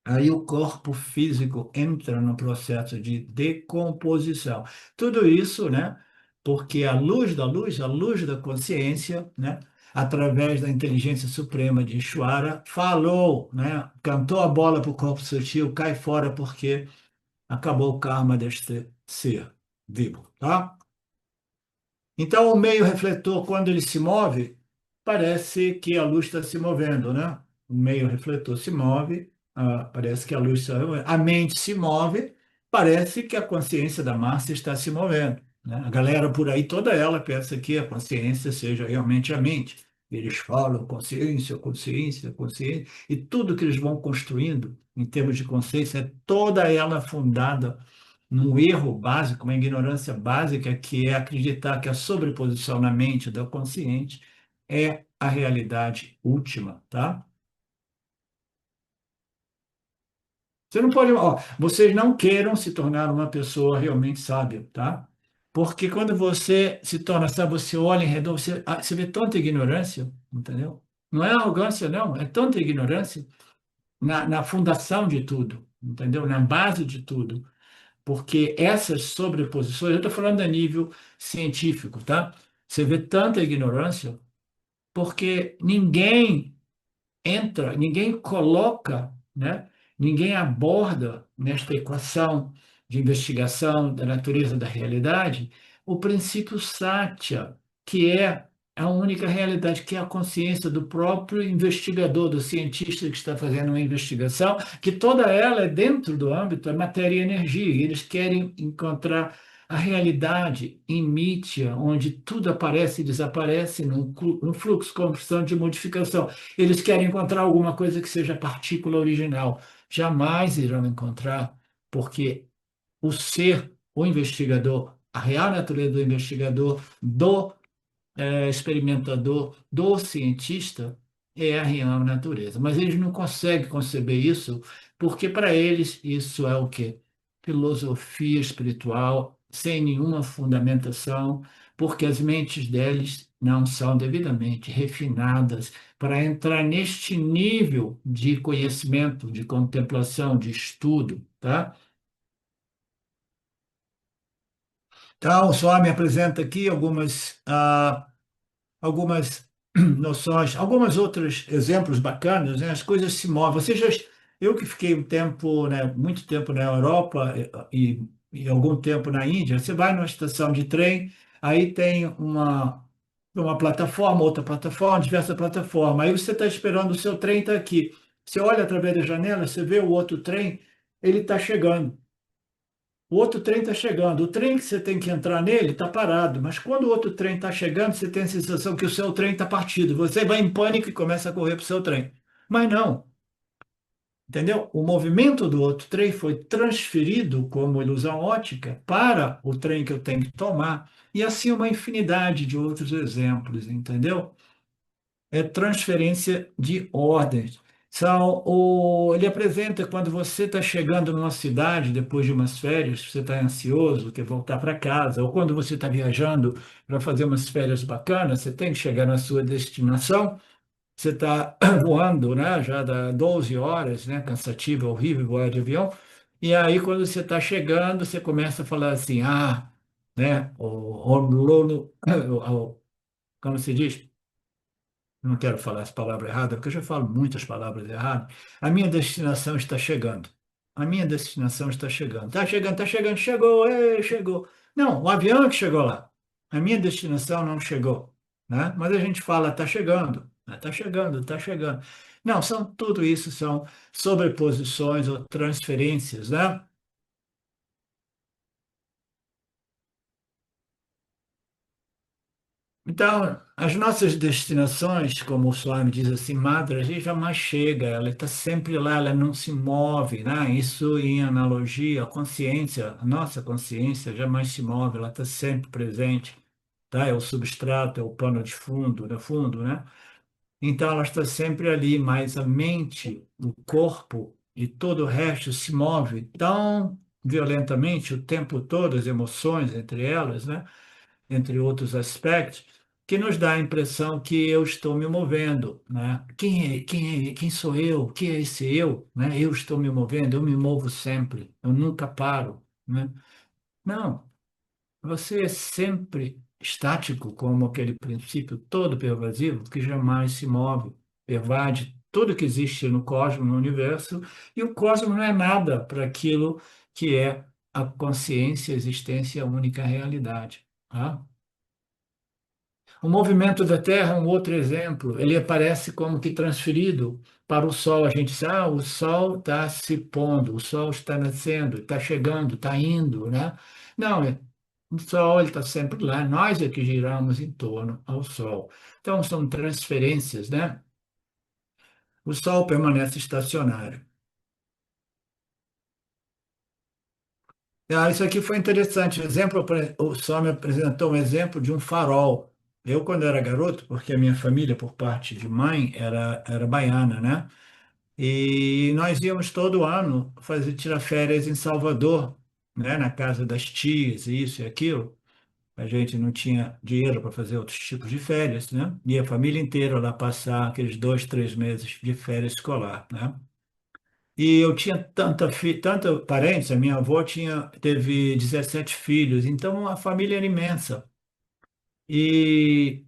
aí o corpo físico entra no processo de decomposição. Tudo isso, né? Porque a luz da consciência, né? Através da inteligência suprema de Ishvara, falou, né? Cantou a bola para o corpo sutil, cai fora porque acabou o karma deste ser vivo, tá? Então, o meio refletor, quando ele se move, parece que a luz está se movendo, né? O meio refletor se move, parece que a luz está se movendo. A mente se move, parece que a consciência da massa está se movendo, né? A galera por aí, toda ela pensa que a consciência seja realmente a mente. Eles falam consciência, consciência, consciência, e tudo que eles vão construindo em termos de consciência é toda ela fundada num erro básico, uma ignorância básica, que é acreditar que a sobreposição na mente do consciente é a realidade última, tá? Você não pode, ó, vocês não queiram se tornar uma pessoa realmente sábia, tá? Porque quando você se torna sábio, você olha em redor, você vê tanta ignorância, entendeu? Não é arrogância, não, é tanta ignorância na fundação de tudo, entendeu? Na base de tudo. Porque essas sobreposições, eu estou falando a nível científico, tá? Você vê tanta ignorância, porque ninguém coloca, né? Ninguém aborda nesta equação de investigação da natureza da realidade o princípio Satya, que é a única realidade, que é a consciência do próprio investigador, do cientista que está fazendo uma investigação, que toda ela é dentro do âmbito da matéria e energia. E eles querem encontrar a realidade em mídia, onde tudo aparece e desaparece no fluxo constante de modificação. Eles querem encontrar alguma coisa que seja partícula original. Jamais irão encontrar, porque o ser, o investigador, a real natureza do investigador, do experimentador, do cientista, é a real natureza. Mas eles não conseguem conceber isso, porque para eles isso é o quê? Filosofia espiritual, sem nenhuma fundamentação, porque as mentes deles não são devidamente refinadas para entrar neste nível de conhecimento, de contemplação, de estudo, tá? Então, o senhor me apresenta aqui algumas noções, alguns outros exemplos bacanas, né? As coisas se movem. Eu que fiquei um tempo, né, muito tempo na Europa e algum tempo na Índia, você vai numa estação de trem, aí tem uma plataforma, outra plataforma, diversas plataformas. Aí você está esperando o seu trem está aqui. Você olha através da janela, você vê o outro trem, ele está chegando. O outro trem está chegando. O trem que você tem que entrar nele está parado, mas quando o outro trem está chegando, você tem a sensação que o seu trem está partido. Você vai em pânico e começa a correr para o seu trem. Mas não, entendeu? O movimento do outro trem foi transferido como ilusão ótica para o trem que eu tenho que tomar. E assim uma infinidade de outros exemplos, entendeu? É transferência de ordens. Ele apresenta quando você está chegando numa cidade depois de umas férias, você está ansioso, quer voltar para casa, ou quando você está viajando para fazer umas férias bacanas, você tem que chegar na sua destinação, você está voando, né? Já dá 12 horas, né? Cansativo, horrível voar de avião. E aí, quando você está chegando, você começa a falar assim, né? Como se diz? Não quero falar essa palavra errada, porque eu já falo muitas palavras erradas. A minha destinação está chegando. A minha destinação está chegando. Está chegando, chegou, chegou. Não, o avião é que chegou lá. A minha destinação não chegou, né? Mas a gente fala, está chegando, está chegando, está chegando. Não, tudo isso são sobreposições ou transferências, né? Então, as nossas destinações, como o Swami diz assim, Madre, a gente jamais chega, ela está sempre lá, ela não se move, né? Isso em analogia, a consciência, a nossa consciência jamais se move, ela está sempre presente, tá? É o substrato, é o pano de fundo, no fundo, né? Então, ela está sempre ali, mas a mente, o corpo e todo o resto se move tão violentamente o tempo todo, as emoções entre elas, né? Entre outros aspectos, que nos dá a impressão que eu estou me movendo, né? Quem sou eu? O que é esse eu? Né? Eu estou me movendo, eu me movo sempre, eu nunca paro, né? Não, você é sempre estático, como aquele princípio todo pervasivo que jamais se move, pervade tudo que existe no cosmos, no universo, e o cosmos não é nada para aquilo que é a consciência, a existência, a única realidade. Tá? O movimento da Terra é um outro exemplo. Ele aparece como que transferido para o Sol. A gente diz, o Sol está se pondo, o Sol está nascendo, está chegando, está indo, né? Não, o Sol está sempre lá. Nós é que giramos em torno ao Sol. Então, são transferências, né? O Sol permanece estacionário. Isso aqui foi interessante. O Sol me apresentou um exemplo de um farol. Eu, quando era garoto, porque a minha família, por parte de mãe, era baiana, né? E nós íamos todo ano tirar férias em Salvador, né? Na casa das tias, isso e aquilo. A gente não tinha dinheiro para fazer outros tipos de férias, né? E a família inteira lá passar aqueles 2, 3 meses de férias escolar, né? E eu tinha tanta parentes, a minha avó teve 17 filhos, então a família era imensa. E,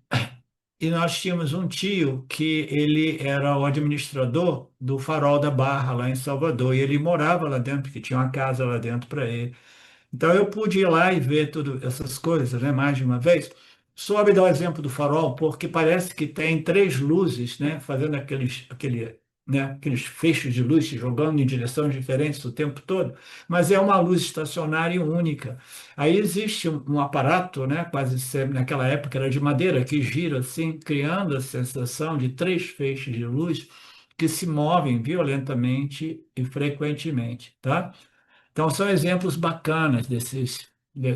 e nós tínhamos um tio que ele era o administrador do Farol da Barra, lá em Salvador, e ele morava lá dentro, porque tinha uma casa lá dentro para ele. Então eu pude ir lá e ver todas essas coisas, né, mais de uma vez. Soube dar o exemplo do farol, porque parece que tem três luzes, né, fazendo aqueles feixes de luz se jogando em direções diferentes o tempo todo, mas é uma luz estacionária e única. Aí existe um aparato, né, quase sempre, naquela época era de madeira, que gira assim, criando a sensação de três feixes de luz que se movem violentamente e frequentemente, tá? Então, são exemplos bacanas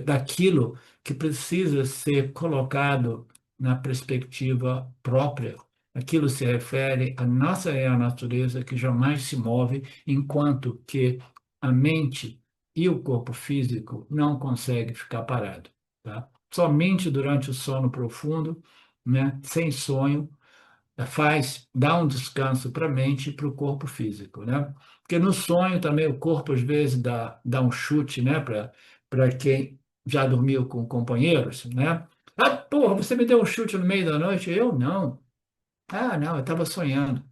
daquilo que precisa ser colocado na perspectiva própria. Aquilo se refere à nossa é a natureza que jamais se move, enquanto que a mente e o corpo físico não conseguem ficar parados, tá? Somente durante o sono profundo, né, sem sonho, dá um descanso para a mente e para o corpo físico, né? Porque no sonho também o corpo às vezes dá um chute, né? Para quem já dormiu com companheiros, né? Porra, você me deu um chute no meio da noite? Eu não. Não, eu estava sonhando,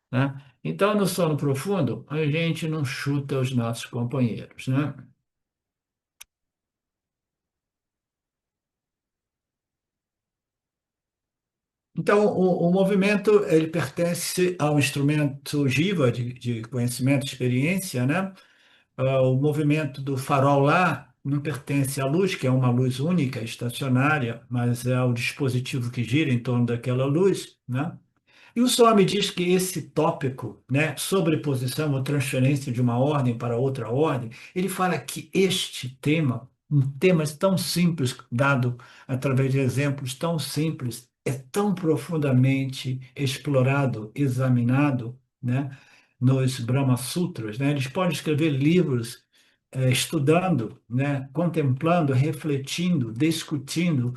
né? Então, no sono profundo, a gente não chuta os nossos companheiros, né? Então, o movimento, ele pertence ao instrumento Jiva, de conhecimento e experiência, né? O movimento do farol lá não pertence à luz, que é uma luz única, estacionária, mas é o dispositivo que gira em torno daquela luz, né? E o Swami diz que esse tópico, né, sobreposição ou transferência de uma ordem para outra ordem, ele fala que este tema, um tema tão simples, dado através de exemplos tão simples, é tão profundamente explorado, examinado, né, nos Brahma Sutras, né? Eles podem escrever livros estudando, né, contemplando, refletindo, discutindo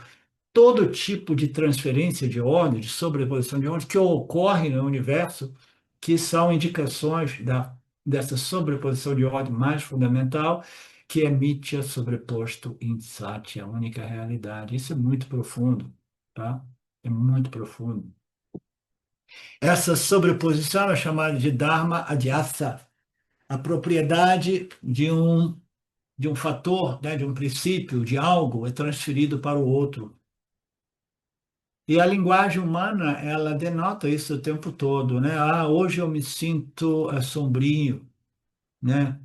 todo tipo de transferência de ordem, de sobreposição de ordem que ocorre no universo, que são indicações dessa sobreposição de ordem mais fundamental, que é Mitya sobreposto em Sati, a única realidade. Isso é muito profundo, tá? É muito profundo. Essa sobreposição é chamada de Dharma Adhyasa, a propriedade de um fator, né, de um princípio, de algo, é transferido para o outro. E a linguagem humana, ela denota isso o tempo todo, né? Ah, hoje eu me sinto sombrio, né?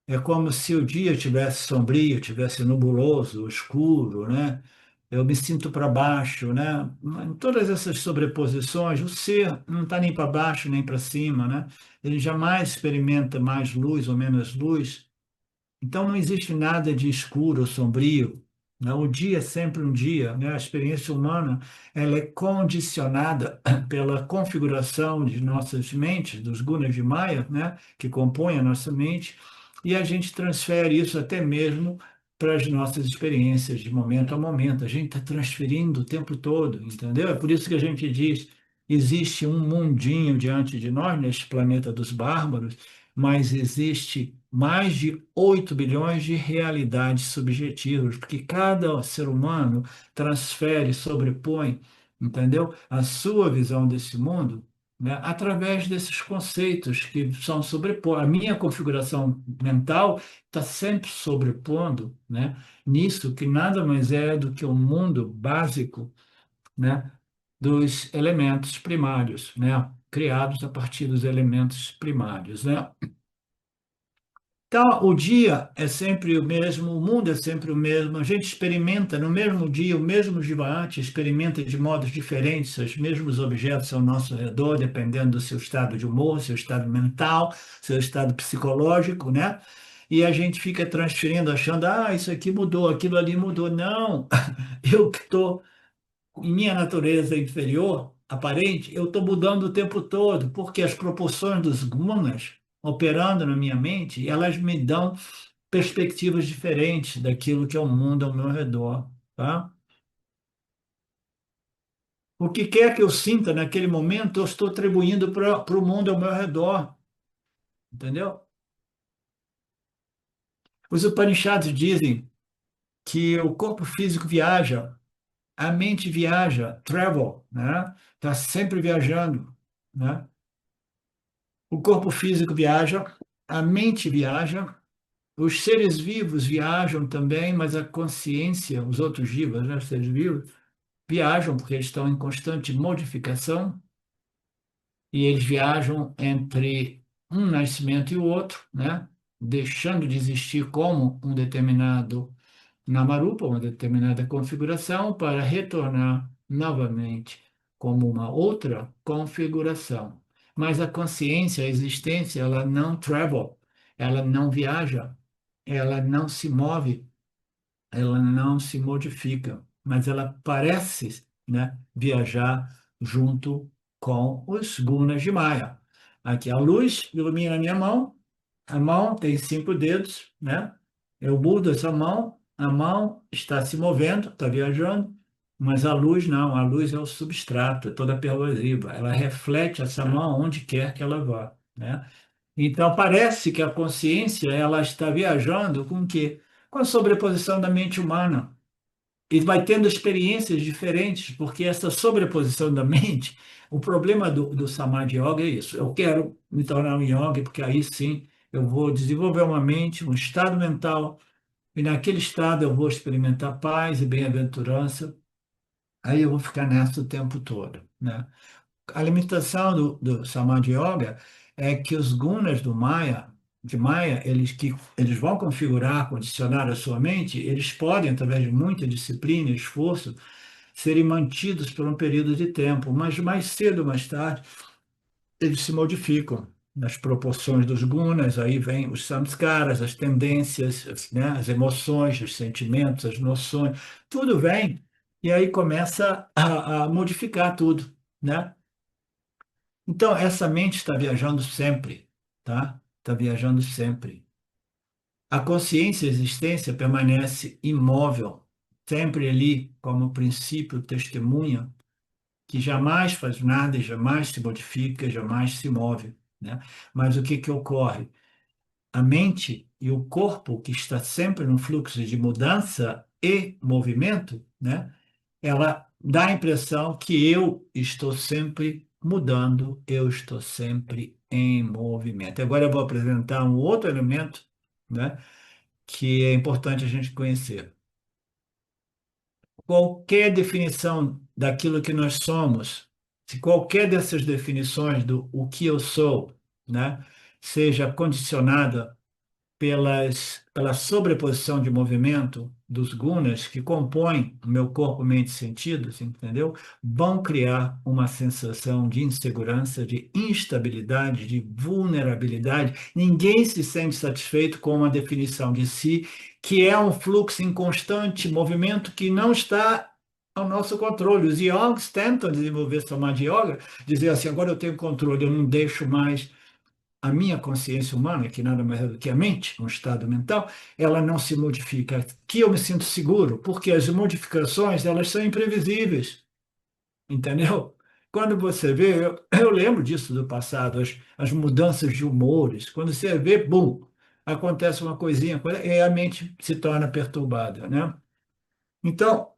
É como se o dia tivesse sombrio, tivesse nebuloso, escuro, né? Eu me sinto para baixo, né? Em todas essas sobreposições, o ser não está nem para baixo nem para cima, né? Ele jamais experimenta mais luz ou menos luz. Então não existe nada de escuro ou sombrio, né? O dia é sempre um dia, né? A experiência humana ela é condicionada pela configuração de nossas mentes, dos gunas de Maya, né? Que compõem a nossa mente, e a gente transfere isso até mesmo para as nossas experiências de momento a momento. A gente está transferindo o tempo todo, entendeu? É por isso que a gente diz, existe um mundinho diante de nós, neste planeta dos bárbaros, mas existe mais de 8 bilhões de realidades subjetivas, porque cada ser humano transfere, sobrepõe, entendeu? A sua visão desse mundo, né, através desses conceitos que são sobrepostos. A minha configuração mental está sempre sobrepondo, né, nisso que nada mais é do que o mundo básico, né, dos elementos primários, né, criados a partir dos elementos primários, né? Então, o dia é sempre o mesmo, o mundo é sempre o mesmo, a gente experimenta no mesmo dia, o mesmo Jivate experimenta de modos diferentes os mesmos objetos ao nosso redor, dependendo do seu estado de humor, seu estado mental, seu estado psicológico, né? E a gente fica transferindo, achando, ah, isso aqui mudou, aquilo ali mudou. Não, eu que estou em minha natureza inferior, aparente, eu estou mudando o tempo todo, porque as proporções dos gunas operando na minha mente, elas me dão perspectivas diferentes daquilo que é o mundo ao meu redor, tá? O que quer que eu sinta naquele momento, eu estou atribuindo para o mundo ao meu redor, entendeu? Os Upanishads dizem que o corpo físico viaja, a mente viaja, travel, né? Está sempre viajando, né? O corpo físico viaja, a mente viaja, os seres vivos viajam também, mas a consciência, os outros vivos, né, os seres vivos, viajam porque eles estão em constante modificação e eles viajam entre um nascimento e o outro, né? Deixando de existir como um determinado Namarupa, uma determinada configuração, para retornar novamente como uma outra configuração. Mas a consciência, a existência, ela não travel, ela não viaja, ela não se move, ela não se modifica, mas ela parece, né, viajar junto com os gunas de Maya. Aqui a luz ilumina a minha mão, a mão tem 5 dedos, né? Eu mudo essa mão, a mão está se movendo, está viajando, mas a luz não, a luz é o substrato, é toda pervasiva, ela reflete essa mão onde quer que ela vá, né? Então parece que a consciência ela está viajando com o quê? Com a sobreposição da mente humana. E vai tendo experiências diferentes, porque essa sobreposição da mente, o problema do Samadhi Yoga é isso. Eu quero me tornar um yogi, porque aí sim eu vou desenvolver uma mente, um estado mental, e naquele estado eu vou experimentar paz e bem-aventurança, aí eu vou ficar nessa o tempo todo, né? A limitação do Samadhi Yoga é que os gunas de Maia, eles vão configurar, condicionar a sua mente, eles podem, através de muita disciplina e esforço, serem mantidos por um período de tempo, mas mais cedo ou mais tarde eles se modificam nas proporções dos gunas, aí vem os samskaras, as tendências, né, as emoções, os sentimentos, as noções, tudo vem e aí começa a modificar tudo, né? Então, essa mente está viajando sempre, tá? Está viajando sempre. A consciência e a existência permanece imóvel, sempre ali como princípio testemunha que jamais faz nada e jamais se modifica, jamais se move, né? Mas o que que ocorre? A mente e o corpo, que está sempre num fluxo de mudança e movimento, né? Ela dá a impressão que eu estou sempre mudando, eu estou sempre em movimento. Agora eu vou apresentar um outro elemento, né? Que é importante a gente conhecer. Qualquer definição daquilo que nós somos, se qualquer dessas definições do o que eu sou, né, seja condicionada pela sobreposição de movimento dos gunas que compõem o meu corpo, mente e sentidos, entendeu? Vão criar uma sensação de insegurança, de instabilidade, de vulnerabilidade. Ninguém se sente satisfeito com uma definição de si que é um fluxo em constante movimento que não está ao nosso controle. Os yogis tentam desenvolver samadhi yoga, dizer assim, agora eu tenho controle, eu não deixo mais a minha consciência humana, que nada mais é do que a mente, um estado mental, ela não se modifica. Aqui eu me sinto seguro, porque as modificações, elas são imprevisíveis, entendeu? Quando você vê, eu lembro disso do passado, as mudanças de humores, quando você vê, bum, acontece uma coisinha, e a mente se torna perturbada, né? Então,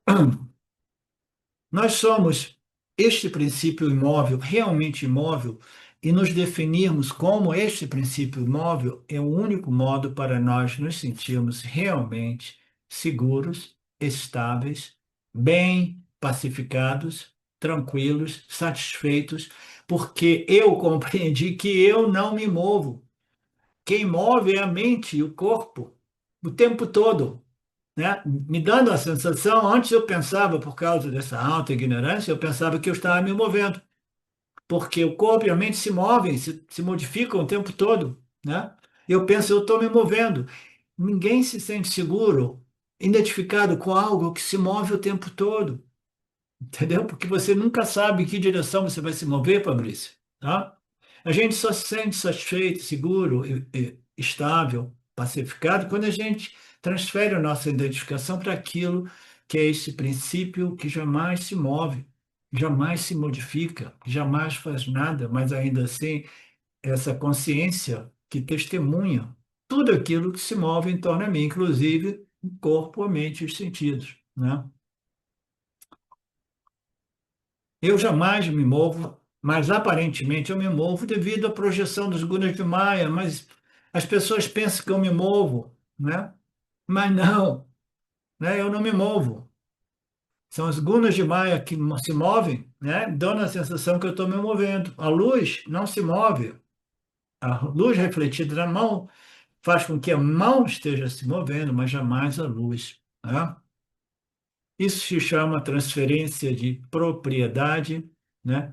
nós somos este princípio imóvel, realmente imóvel, e nos definirmos como este princípio imóvel é o único modo para nós nos sentirmos realmente seguros, estáveis, bem pacificados, tranquilos, satisfeitos, porque eu compreendi que eu não me movo. Quem move é a mente e o corpo o tempo todo, né? Me dando a sensação, antes eu pensava, por causa dessa alta ignorância, eu pensava que eu estava me movendo, porque o corpo e a mente se movem, se modificam o tempo todo, né? Eu penso, eu estou me movendo. Ninguém se sente seguro, identificado com algo que se move o tempo todo, entendeu? Porque você nunca sabe em que direção você vai se mover, Fabrício, tá? A gente só se sente satisfeito, seguro, e estável, pacificado quando a gente transfere a nossa identificação para aquilo que é esse princípio que jamais se move, jamais se modifica, jamais faz nada, mas ainda assim essa consciência que testemunha tudo aquilo que se move em torno de mim, inclusive o corpo, a mente e os sentidos, né? Eu jamais me movo, mas aparentemente eu me movo devido à projeção dos gunas de Maia, mas as pessoas pensam que eu me movo, né? Mas não, né? Eu não me movo. São os gunas de Maia que se movem, né? Dando a sensação que eu estou me movendo. A luz não se move. A luz refletida na mão faz com que a mão esteja se movendo, mas jamais a luz, né? Isso se chama transferência de propriedade, né?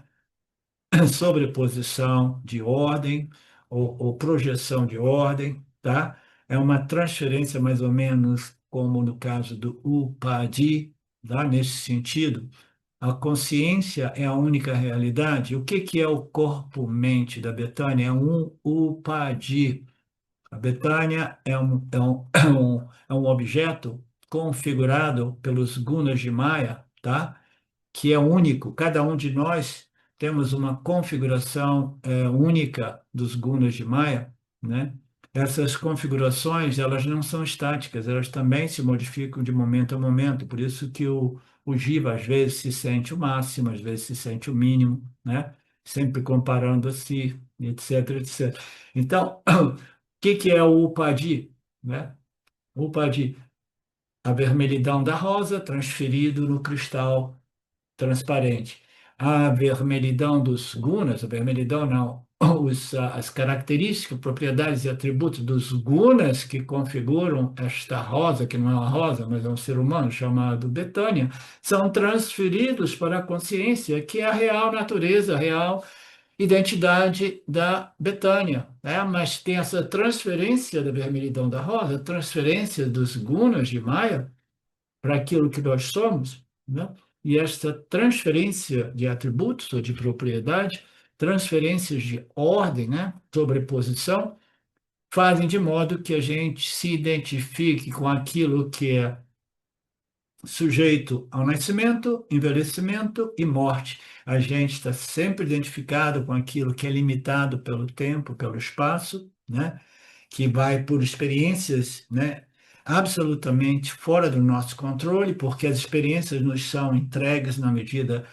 Sobreposição de ordem ou projeção de ordem, tá? É uma transferência mais ou menos como no caso do Upadi, tá? Nesse sentido, a consciência é a única realidade. O que que é o corpo-mente da Betânia? É um Upadi. A Betânia é um objeto configurado pelos gunas de Maya, tá? Que é único. Cada um de nós temos uma configuração única dos gunas de Maya, né? Essas configurações, elas não são estáticas, elas também se modificam de momento a momento. Por isso que o Jiva, às vezes, se sente o máximo, às vezes se sente o mínimo, né? Sempre comparando a si, etc, etc. Então, o que que é o Upadi, né? O Upadi, a vermelhidão da rosa transferido no cristal transparente. A vermelhidão dos gunas, a vermelhidão não, as características, propriedades e atributos dos gunas que configuram esta rosa, que não é uma rosa, mas é um ser humano chamado Betânia, são transferidos para a consciência, que é a real natureza, a real identidade da Betânia, né? Mas tem essa transferência da vermelhidão da rosa, transferência dos gunas de Maia para aquilo que nós somos, né? E esta transferência de atributos ou de propriedade, transferências de ordem, né? Sobreposição, fazem de modo que a gente se identifique com aquilo que é sujeito ao nascimento, envelhecimento e morte. A gente está sempre identificado com aquilo que é limitado pelo tempo, pelo espaço, né? Que vai por experiências, né? Absolutamente fora do nosso controle, porque as experiências nos são entregues na medida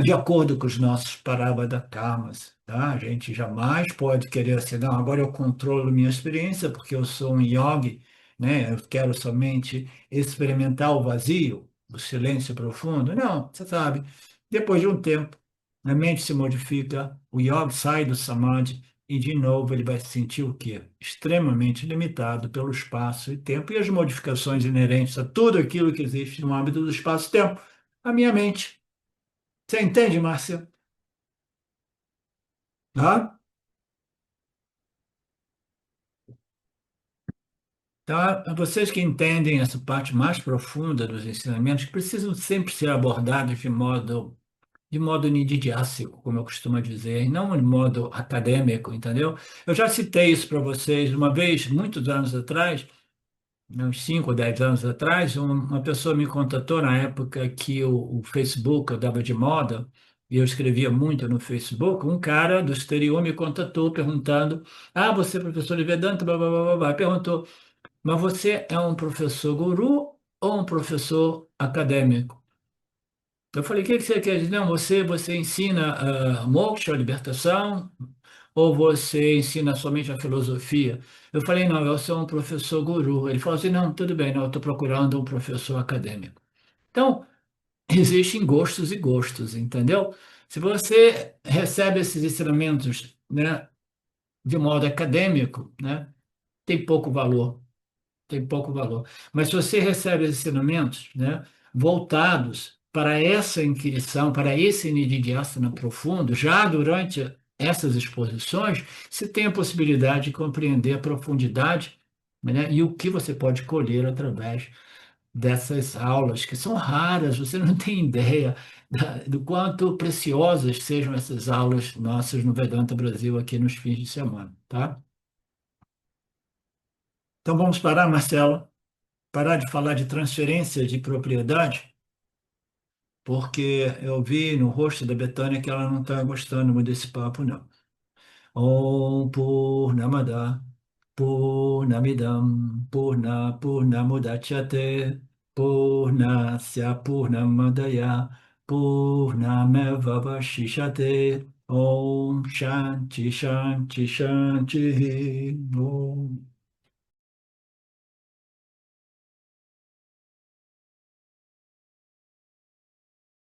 de acordo com os nossos Parabhada karmas, tá? A gente jamais pode querer assim, não, agora eu controlo minha experiência porque eu sou um yogi, né? Eu quero somente experimentar o vazio, o silêncio profundo. Não, você sabe, depois de um tempo, a mente se modifica, o yogi sai do samadhi e de novo ele vai se sentir o quê? Extremamente limitado pelo espaço e tempo e as modificações inerentes a tudo aquilo que existe no âmbito do espaço-tempo. A minha mente. Você entende, Márcia? Tá? Tá? Vocês que entendem essa parte mais profunda dos ensinamentos, que precisam sempre ser abordados de modo nididásico, como eu costumo dizer, e não de modo acadêmico, entendeu? Eu já citei isso para vocês uma vez, muitos anos atrás, uns 5 ou 10 anos atrás, uma pessoa me contatou na época que o Facebook eu dava de moda, e eu escrevia muito no Facebook, um cara do exterior me contatou perguntando, você é professor de Vedanta, blá, blá, blá, blá, blá. Perguntou, mas você é um professor guru ou um professor acadêmico? Eu falei, o que que você quer dizer? Não, você ensina moksha, a libertação, ou você ensina somente a filosofia? Eu falei, não, eu sou um professor guru. Ele falou assim, não, tudo bem, não, eu estou procurando um professor acadêmico. Então, existem gostos e gostos, entendeu? Se você recebe esses ensinamentos, né, de modo acadêmico, né, tem pouco valor, tem pouco valor. Mas se você recebe ensinamentos, né, voltados para essa inquisição, para esse nididhyasana profundo, já durante essas exposições, você tem a possibilidade de compreender a profundidade, né, e o que você pode colher através dessas aulas, que são raras, você não tem ideia do quanto preciosas sejam essas aulas nossas no Vedanta Brasil aqui nos fins de semana, tá? Então vamos parar, Marcelo? Parar de falar de transferência de propriedade, porque eu vi no rosto da Betânia que ela não está gostando muito desse papo, não. Om Purnamada Purnamidam Purnamudachyate Purnasya Purnamadaya Purnameva Vashishate Om Shanti Shanti Shanti Om